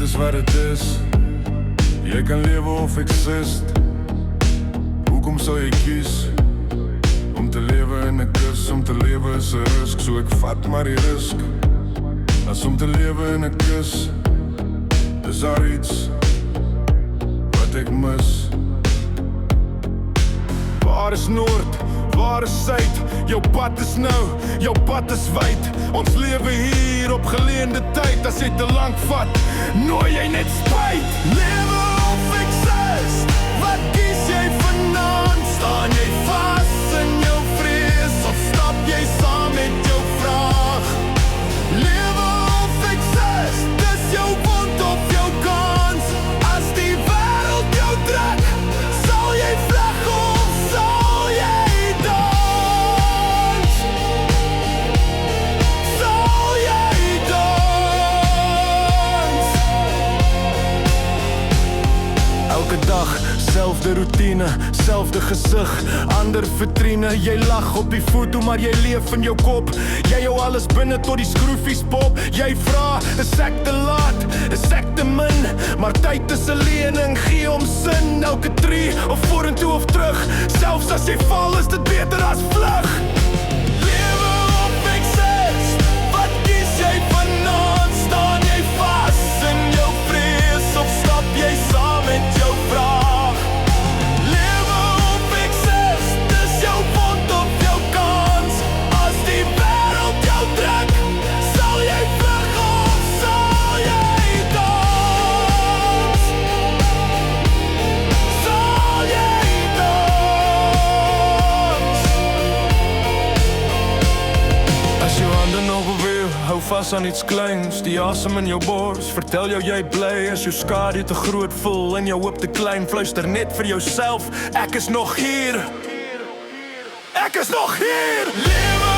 is wat het is. Jy kan lewe of exist. Hoekom sal jy kies om te lewe in 'n kus? Om te lewe is 'n risk, so ek vat maar die risk. As om te lewe in 'n kus, is daar iets wat ek mis. Waar is noord, waar is suid? Jou pad is nou, jou pad is wyd. Ons lewe hier op geleende tyd. As jy te lank vat, nooi jy net spyt. Lewe of exist, wat kies jy vanaand? Staan jy vas in jou vrees, of stap jy saam met jou vraag? Lewe of exist, dis jou wond of jou kans. As die wêreld jou trek, sal jy vlug of sal jy dans? Sal jy dans? Elke dag, selfde routine, selfde gesig, ander vitrine. Jy lag op die foto, maar jy leef in jou kop. Jy hou alles binne tot die skroefies pop. Jy vra, is ek te laat, is ek te min? Maar tyd is 'n lening, gee om sin. Elke tree, of vorentoe of terug. Selfs as jy val, is dit beter as vlug. Lewe of exist, wat kies jy vanaand? Staan jy vas in jou vrees, of stap jy saam met jou vraag? Lewe of exist, dis jou wond of jou kans. As die wêreld jou trek, sal jy vlug of sal jy dans? Sal jy dans? As jou hande nog beweeg, hou vas aan iets kleins. Die asem in jou bors, vertel jou jy bly. As jou skade te groot voel en jou hoop te klein, fluister net vir jouself, ek is nog hier. Ek is nog hier. Lewe